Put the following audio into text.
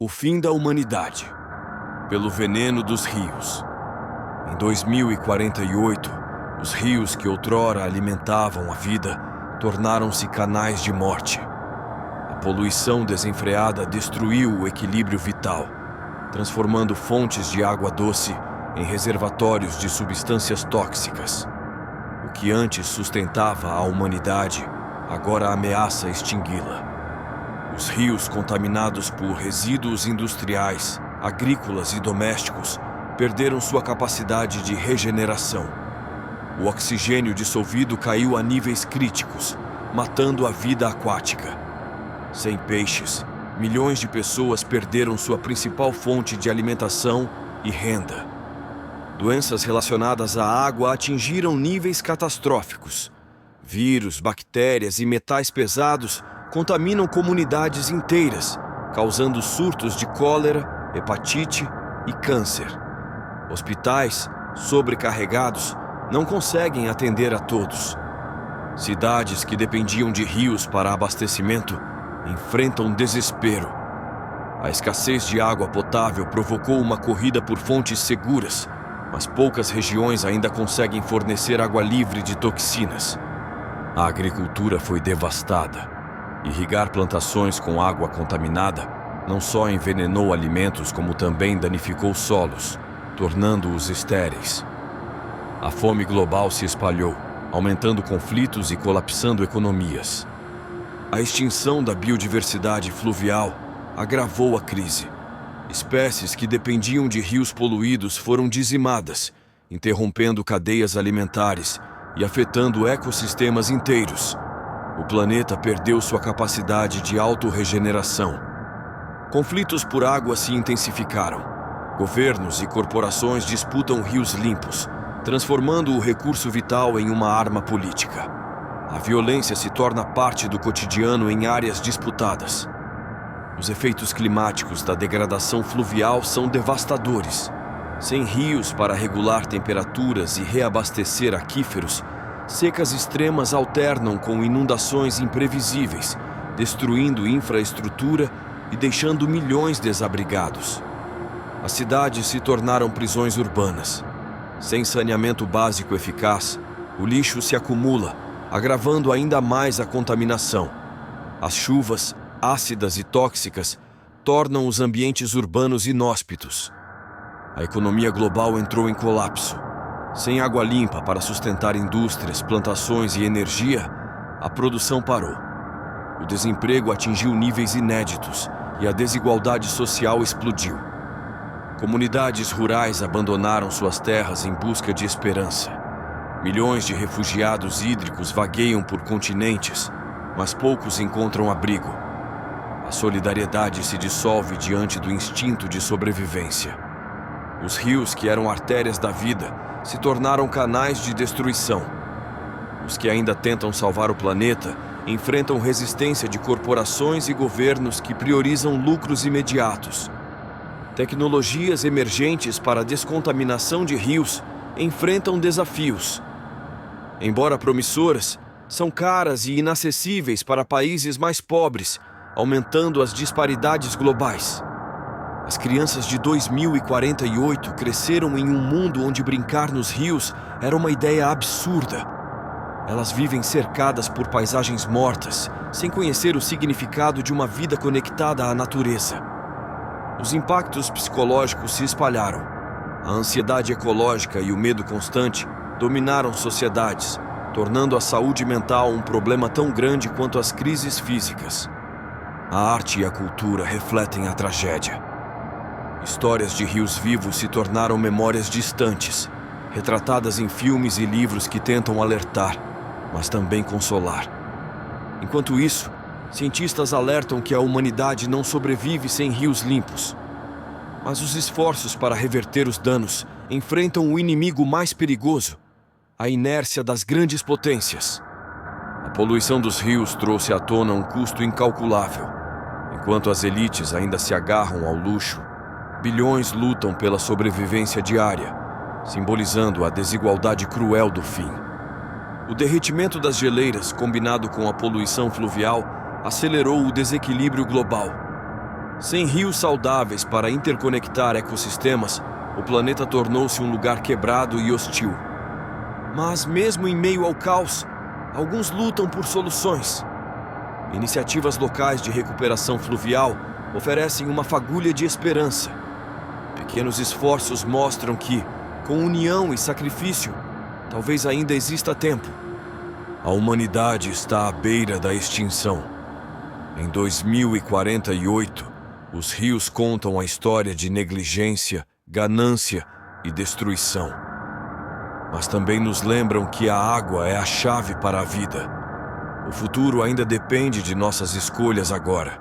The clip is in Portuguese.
O fim da humanidade, pelo veneno dos rios. Em 2048, os rios que outrora alimentavam a vida tornaram-se canais de morte. A poluição desenfreada destruiu o equilíbrio vital, transformando fontes de água doce em reservatórios de substâncias tóxicas. O que antes sustentava a humanidade, agora ameaça extingui-la. Os rios contaminados por resíduos industriais, agrícolas e domésticos perderam sua capacidade de regeneração. O oxigênio dissolvido caiu a níveis críticos, matando a vida aquática. Sem peixes, milhões de pessoas perderam sua principal fonte de alimentação e renda. Doenças relacionadas à água atingiram níveis catastróficos. Vírus, bactérias e metais pesados contaminam comunidades inteiras, causando surtos de cólera, hepatite e câncer. Hospitais, sobrecarregados, não conseguem atender a todos. Cidades que dependiam de rios para abastecimento enfrentam desespero. A escassez de água potável provocou uma corrida por fontes seguras, mas poucas regiões ainda conseguem fornecer água livre de toxinas. A agricultura foi devastada. Irrigar plantações com água contaminada não só envenenou alimentos, como também danificou solos, tornando-os estéreis. A fome global se espalhou, aumentando conflitos e colapsando economias. A extinção da biodiversidade fluvial agravou a crise. Espécies que dependiam de rios poluídos foram dizimadas, interrompendo cadeias alimentares e afetando ecossistemas inteiros. O planeta perdeu sua capacidade de autorregeneração. Conflitos por água se intensificaram. Governos e corporações disputam rios limpos, transformando o recurso vital em uma arma política. A violência se torna parte do cotidiano em áreas disputadas. Os efeitos climáticos da degradação fluvial são devastadores. Sem rios para regular temperaturas e reabastecer aquíferos, secas extremas alternam com inundações imprevisíveis, destruindo infraestrutura e deixando milhões desabrigados. As cidades se tornaram prisões urbanas. Sem saneamento básico eficaz, o lixo se acumula, agravando ainda mais a contaminação. As chuvas, ácidas e tóxicas, tornam os ambientes urbanos inóspitos. A economia global entrou em colapso. Sem água limpa para sustentar indústrias, plantações e energia, a produção parou. O desemprego atingiu níveis inéditos e a desigualdade social explodiu. Comunidades rurais abandonaram suas terras em busca de esperança. Milhões de refugiados hídricos vagueiam por continentes, mas poucos encontram abrigo. A solidariedade se dissolve diante do instinto de sobrevivência. Os rios, que eram artérias da vida, se tornaram canais de destruição. Os que ainda tentam salvar o planeta enfrentam resistência de corporações e governos que priorizam lucros imediatos. Tecnologias emergentes para a descontaminação de rios enfrentam desafios. Embora promissoras, são caras e inacessíveis para países mais pobres, aumentando as disparidades globais. As crianças de 2048 cresceram em um mundo onde brincar nos rios era uma ideia absurda. Elas vivem cercadas por paisagens mortas, sem conhecer o significado de uma vida conectada à natureza. Os impactos psicológicos se espalharam. A ansiedade ecológica e o medo constante dominaram sociedades, tornando a saúde mental um problema tão grande quanto as crises físicas. A arte e a cultura refletem a tragédia. Histórias de rios vivos se tornaram memórias distantes, retratadas em filmes e livros que tentam alertar, mas também consolar. Enquanto isso, cientistas alertam que a humanidade não sobrevive sem rios limpos. Mas os esforços para reverter os danos enfrentam o inimigo mais perigoso, a inércia das grandes potências. A poluição dos rios trouxe à tona um custo incalculável. Enquanto as elites ainda se agarram ao luxo, bilhões lutam pela sobrevivência diária, simbolizando a desigualdade cruel do fim. O derretimento das geleiras, combinado com a poluição fluvial, acelerou o desequilíbrio global. Sem rios saudáveis para interconectar ecossistemas, o planeta tornou-se um lugar quebrado e hostil. Mas mesmo em meio ao caos, alguns lutam por soluções. Iniciativas locais de recuperação fluvial oferecem uma fagulha de esperança. Pequenos esforços mostram que, com união e sacrifício, talvez ainda exista tempo. A humanidade está à beira da extinção. Em 2048, os rios contam a história de negligência, ganância e destruição. Mas também nos lembram que a água é a chave para a vida. O futuro ainda depende de nossas escolhas agora.